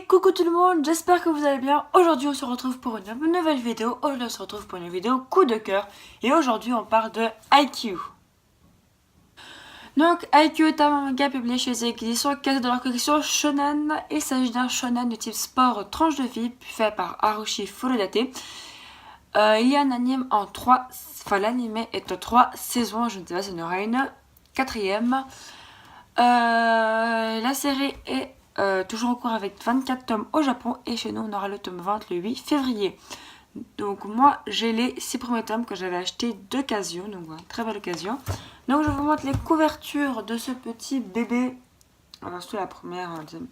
Coucou tout le monde, j'espère que vous allez bien. Aujourd'hui on se retrouve pour une nouvelle vidéo. Aujourd'hui on se retrouve pour une vidéo coup de cœur. Et aujourd'hui on parle de Haikyuu. Donc Haikyuu est un manga publié chez les éditions Kase de leur collection Shonen. Il s'agit d'un shonen de type sport tranche de vie fait par Haruhi Furudate. Il y a un anime en 3... Enfin l'anime est en 3 saisons, je ne sais pas si il y en aura une quatrième. La série est toujours en cours avec 24 tomes au Japon et chez nous on aura le tome 20 le 8 février. Donc moi j'ai les 6 premiers tomes que j'avais achetés d'occasion, donc voilà, très belle occasion. Donc je vous montre les couvertures de ce petit bébé. Alors c'est la première, deuxième,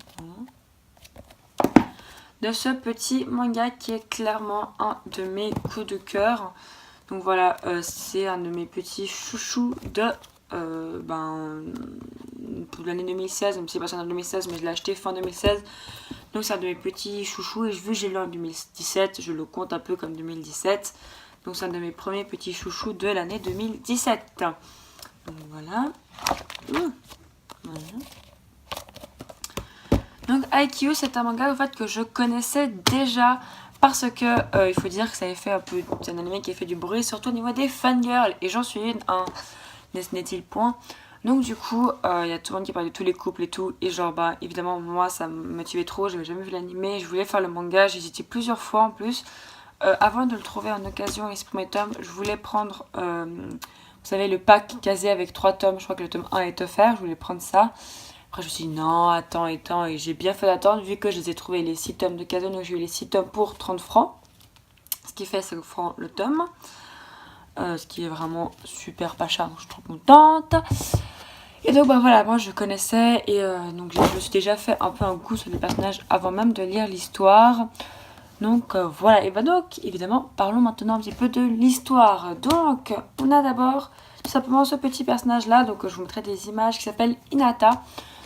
de ce petit manga qui est clairement un de mes coups de cœur. Donc voilà, c'est un de mes petits chouchous de pour l'année 2016, même si c'est pas en 2016, mais je l'ai acheté fin 2016. Donc c'est un de mes petits chouchous et vu que j'ai lu en 2017, je le compte un peu comme 2017. Donc c'est un de mes premiers petits chouchous de l'année 2017. Donc voilà. Voilà. Donc Haikyuu, c'est un manga en fait que je connaissais déjà parce que il faut dire que ça avait fait un peu, c'est un anime qui a fait du bruit, surtout au niveau des fangirls, et j'en suis une, n'est-il point. Donc du coup, il y a tout le monde qui parle de tous les couples et tout, et genre bah évidemment moi ça me motivait trop, j'avais jamais vu l'anime, je voulais faire le manga, j'ai hésité plusieurs fois en plus. Avant de le trouver en occasion, les premiers tomes, je voulais prendre, vous savez, le pack casé avec 3 tomes, je crois que le tome 1 est offert, je voulais prendre ça. Après je me suis dit non, attends, et j'ai bien fait d'attendre vu que je les ai trouvés les 6 tomes de casé, donc j'ai eu les 6 tomes pour 30 francs, ce qui fait 5 francs le tome. Ce qui est vraiment super pas cher, donc je suis trop contente. Et donc bah voilà, moi je connaissais et donc je me suis déjà fait un peu un goût sur les personnages avant même de lire l'histoire. Donc voilà, et bah donc évidemment parlons maintenant un petit peu de l'histoire. Donc on a d'abord tout simplement ce petit personnage là, donc je vous mettrai des images, qui s'appelle Hinata.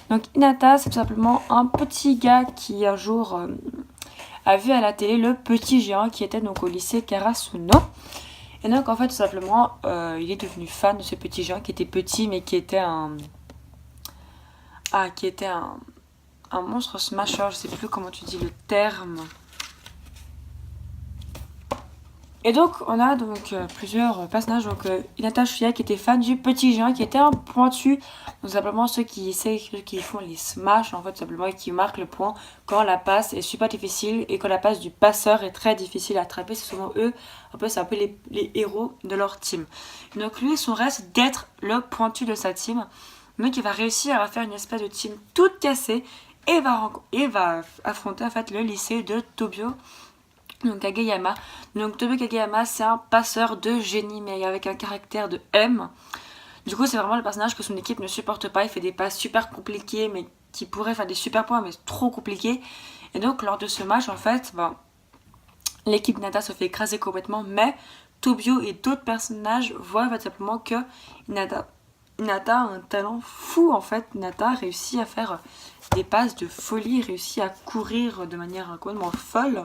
Donc Hinata c'est tout simplement un petit gars qui un jour a vu à la télé le petit géant qui était donc au lycée Karasuno. Et donc en fait tout simplement il est devenu fan de ce petit géant qui était petit mais qui était un monstre smasher, je sais plus comment tu dis le terme. Et donc on a donc plusieurs personnages, donc Hinata Shuya qui était fan du petit géant qui était un pointu, donc simplement ceux qui font les smash en fait simplement et qui marquent le point quand la passe est super difficile et quand la passe du passeur est très difficile à attraper, c'est souvent eux, c'est un peu les héros de leur team. Donc lui son rêve c'est d'être le pointu de sa team, donc il va réussir à faire une espèce de team toute cassée et va affronter en fait le lycée de Tobio. Donc Kageyama. Donc Tobio Kageyama c'est un passeur de génie mais avec un caractère de M. Du coup c'est vraiment le personnage que son équipe ne supporte pas. Il fait des passes super compliquées mais qui pourrait faire des super points mais trop compliqués. Et donc lors de ce match en fait l'équipe Nata se fait écraser complètement, mais Tobio et d'autres personnages voient en fait, simplement que Nata a un talent fou en fait. Nata réussit à faire des passes de folie, réussit à courir de manière complètement folle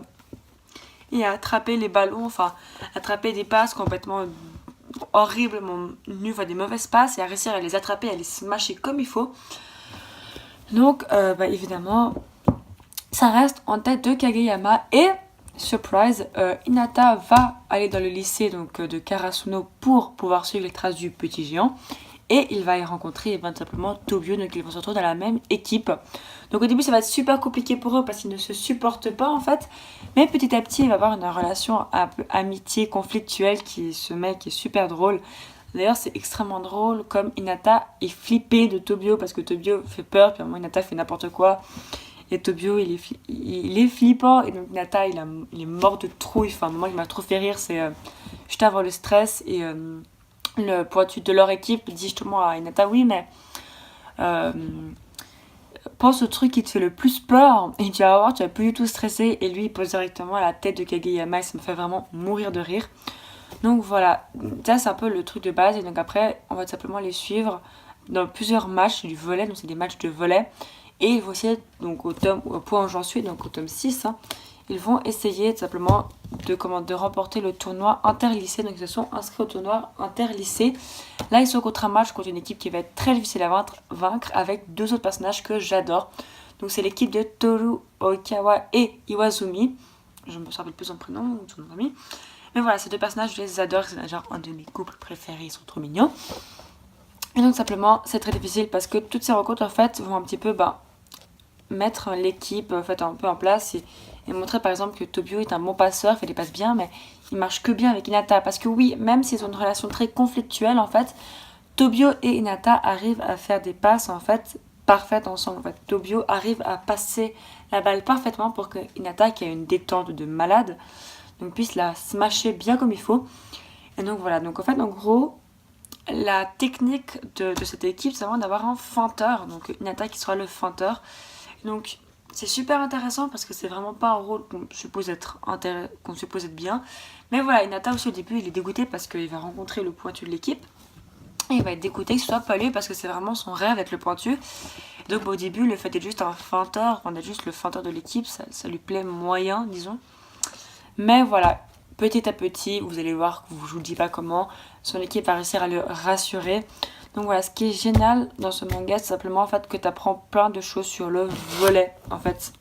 et à attraper les ballons, enfin attraper des passes complètement horriblement nulles, des mauvaises passes et à réussir à les attraper, à les smasher comme il faut. Donc évidemment ça reste en tête de Kageyama et surprise, Hinata va aller dans le lycée donc, de Karasuno pour pouvoir suivre les traces du petit géant. Et il va y rencontrer simplement Tobio, donc ils vont se retrouver dans la même équipe. Donc au début ça va être super compliqué pour eux parce qu'ils ne se supportent pas en fait. Mais petit à petit il va y avoir une relation un peu amitié, conflictuelle qui est super drôle. D'ailleurs c'est extrêmement drôle comme Hinata est flippé de Tobio parce que Tobio fait peur, puis à un moment Hinata fait n'importe quoi. Et Tobio il est flippant et donc Hinata il est mort de trouille. Enfin, un moment il m'a trop fait rire, c'est juste avant le stress et le pointu de leur équipe dit justement à Hinata oui mais pense au truc qui te fait le plus peur et tu vas voir tu vas plus du tout stresser, et lui il pose directement à la tête de Kageyama et ça me fait vraiment mourir de rire. Donc voilà, ça c'est un peu le truc de base et donc après on va simplement les suivre dans plusieurs matchs du volley, donc c'est des matchs de volley. Et ils vont essayer, donc au point où j'en suis, donc au tome 6, ils vont essayer tout simplement de remporter le tournoi interlycée. Donc ils se sont inscrits au tournoi interlycée. Là ils sont contre un match contre une équipe qui va être très difficile à vaincre avec 2 autres personnages que j'adore. Donc c'est l'équipe de Toru Oikawa et Iwazumi. Je me rappelle plus son prénom ou son nom de famille. Mais voilà, ces deux personnages, je les adore. C'est genre un de mes couples préférés. Ils sont trop mignons. Et donc simplement, c'est très difficile parce que toutes ces rencontres en fait vont un petit peu mettre l'équipe en fait un peu en place et montrer par exemple que Tobio est un bon passeur, il les passe bien, mais il marche que bien avec Hinata. Parce que oui, même s'ils ont une relation très conflictuelle en fait, Tobio et Hinata arrivent à faire des passes en fait parfaites ensemble. En fait, Tobio arrive à passer la balle parfaitement pour que Hinata, qui a une détente de malade, donc puisse la smasher bien comme il faut. Et donc voilà, donc en fait en gros, la technique de cette équipe, c'est vraiment d'avoir un feinteur, donc Hinata qui sera le feinteur. Donc c'est super intéressant parce que c'est vraiment pas un rôle qu'on suppose être bien. Mais voilà, Hinata aussi au début il est dégoûté parce qu'il va rencontrer le pointu de l'équipe. Et il va être dégoûté que ce soit pas lui parce que c'est vraiment son rêve d'être le pointu. Donc au début le fait d'être juste un feinteur, d'être juste le feinteur de l'équipe, ça lui plaît moyen disons. Mais voilà, petit à petit, vous allez voir que je vous dis pas comment, son équipe va réussir à le rassurer. Donc voilà, ce qui est génial dans ce manga, c'est simplement en fait que tu apprends plein de choses sur le volet. En fait,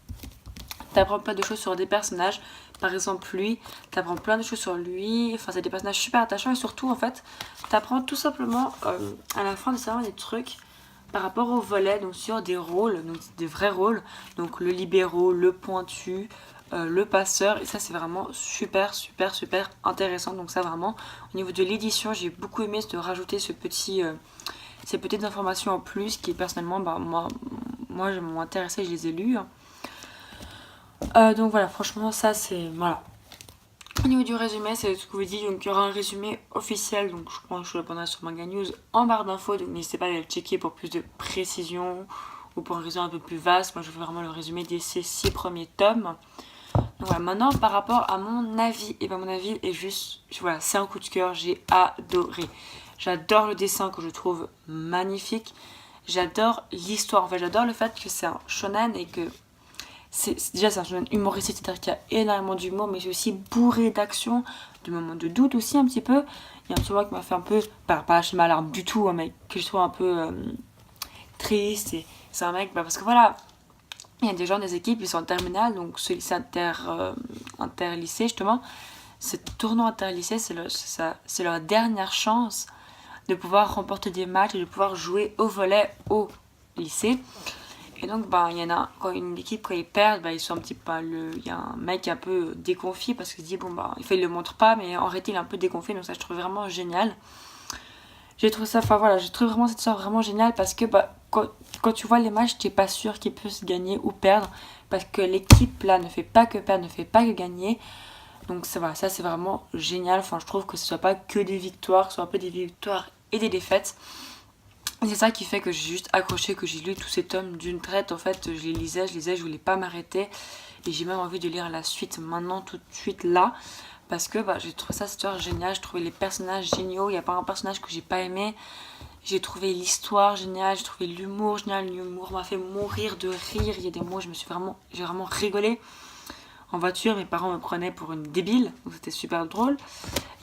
tu apprends plein de choses sur des personnages. Par exemple, lui, tu apprends plein de choses sur lui. Enfin, c'est des personnages super attachants et surtout, en fait, tu apprends tout simplement à la fin de savoir des trucs par rapport au volet, donc sur des rôles, donc des vrais rôles. Donc le libéraux, le pointu, le passeur, et ça c'est vraiment super intéressant. Donc ça vraiment au niveau de l'édition, j'ai beaucoup aimé de rajouter ces petites informations en plus qui personnellement moi je m'ont intéressé, je les ai lus. Donc voilà, franchement ça c'est voilà. Au niveau du résumé, c'est ce que vous dis, donc il y aura un résumé officiel, donc je pense que je le prendrai sur Manga News en barre d'infos, donc n'hésitez pas à aller le checker pour plus de précision ou pour un résumé un peu plus vaste. Moi je fais vraiment le résumé des 6 premiers tomes. Donc voilà, maintenant par rapport à mon avis, et ben mon avis est juste, voilà, c'est un coup de cœur, j'ai adoré. J'adore le dessin que je trouve magnifique, j'adore l'histoire, en fait j'adore le fait que c'est un shonen et que déjà c'est un shonen humoristique, c'est-à-dire qu'il y a énormément d'humour mais c'est aussi bourré d'action, de moments de doute aussi un petit peu. Il y a un petit moment qui m'a fait un peu, pas lâcher ma larme du tout, hein, mais que je trouve un peu triste, et c'est un mec, parce que voilà, il y a des gens des équipes, ils sont en terminale, donc ce lycée interlycée justement, ce tournoi interlycée, c'est leur dernière chance de pouvoir remporter des matchs et de pouvoir jouer au volley au lycée. Et donc il y en a, quand une équipe, quand ils perdent, ils sont un petit peu, il y a un mec un peu déconfié parce qu'il se dit il le montre pas, mais en réalité il est un peu déconfié, donc ça je trouve vraiment génial. J'ai trouvé ça, j'ai trouvé vraiment cette histoire vraiment géniale parce que quand tu vois les matchs, tu n'es pas sûr qu'ils puissent gagner ou perdre parce que l'équipe là ne fait pas que perdre, ne fait pas que gagner. Donc ça c'est vraiment génial. Enfin, je trouve que ce soit pas que des victoires, que ce soit un peu des victoires et des défaites. Et c'est ça qui fait que j'ai juste accroché, que j'ai lu tous ces tomes d'une traite. En fait, je les lisais, je voulais pas m'arrêter. Et j'ai même envie de lire la suite maintenant, tout de suite là. Parce que j'ai trouvé ça, cette histoire géniale. J'ai trouvé les personnages géniaux. Il n'y a pas un personnage que j'ai pas aimé. J'ai trouvé l'histoire géniale. J'ai trouvé l'humour génial. L'humour m'a fait mourir de rire. Il y a des mots, j'ai vraiment rigolé. En voiture, mes parents me prenaient pour une débile. Donc c'était super drôle.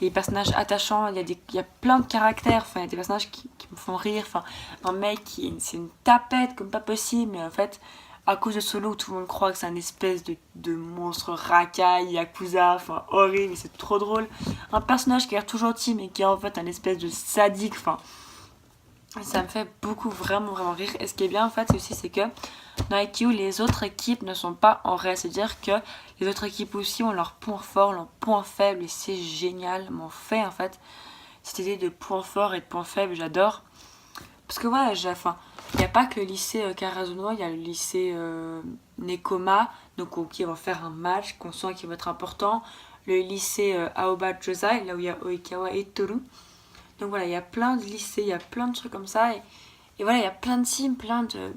Et les personnages attachants, il y a plein de caractères. Enfin, il y a des personnages qui me font rire. Enfin, un mec c'est une tapette comme pas possible. Mais en fait, à cause de Solo, tout le monde croit que c'est un espèce de monstre racaille, yakuza, enfin horrible, c'est trop drôle. Un personnage qui a l'air tout gentil, mais qui est en fait un espèce de sadique, enfin. Ça me fait beaucoup vraiment rire. Et ce qui est bien en fait aussi, c'est que dans IQ, les autres équipes ne sont pas en reste. C'est-à-dire que les autres équipes aussi ont leurs points forts, leurs points faibles, et c'est génial, m'en fait en fait. Cette idée de points forts et de points faibles, j'adore. Parce que voilà, il n'y a pas que le lycée Karazuno, il y a le lycée Nekoma, donc qui va faire un match qu'on sent qui va être important. Le lycée Aoba Josai, là où il y a Oikawa et Toru. Donc voilà, il y a plein de lycées, il y a plein de trucs comme ça. Et voilà, il y a plein de teams, plein de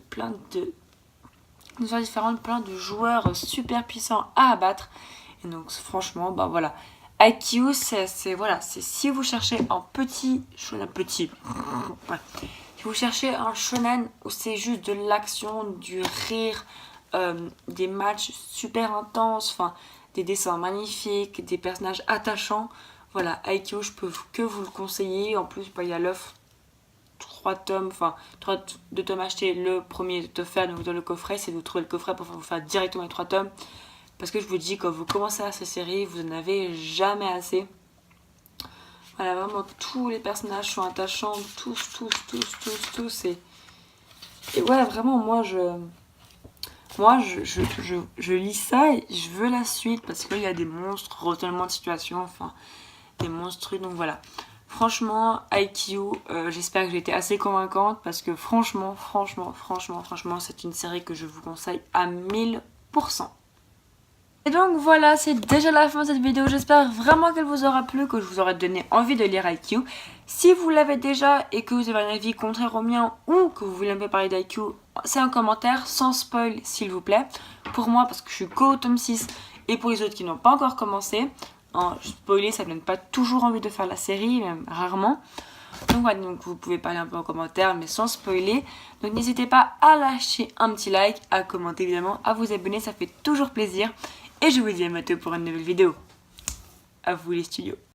choses différentes, plein de joueurs super puissants à abattre. Et donc franchement, voilà. IQ, c'est si vous cherchez un petit. Ouais. Si vous cherchez un shonen où c'est juste de l'action, du rire, des matchs super intenses, enfin des dessins magnifiques, des personnages attachants, voilà, IQ, je peux que vous le conseiller. En plus, il y a l'offre 3 tomes, enfin 2 tomes achetés, le premier est offert, donc dans le coffret, c'est de vous trouver le coffret pour vous faire directement les 3 tomes. Parce que je vous dis, quand vous commencez à cette série, vous n'en avez jamais assez. Voilà, vraiment, tous les personnages sont attachants, tous. Et ouais, vraiment, moi, je lis ça et je veux la suite parce qu'il y a des monstres, retournements de situation, enfin, des monstres, donc voilà. Franchement, IQ, j'espère que j'ai été assez convaincante parce que franchement, c'est une série que je vous conseille à 1000%. Et donc voilà, c'est déjà la fin de cette vidéo. J'espère vraiment qu'elle vous aura plu, que je vous aurai donné envie de lire IQ. Si vous l'avez déjà et que vous avez un avis contraire au mien ou que vous voulez un peu parler d'IQ, c'est un commentaire sans spoil s'il vous plaît. Pour moi, parce que je suis qu'au tome 6 et pour les autres qui n'ont pas encore commencé, spoiler ça ne donne pas toujours envie de faire la série, même rarement. Donc voilà, donc vous pouvez parler un peu en commentaire mais sans spoiler. Donc n'hésitez pas à lâcher un petit like, à commenter évidemment, à vous abonner, ça fait toujours plaisir. Et je vous dis à bientôt pour une nouvelle vidéo. À vous les studios.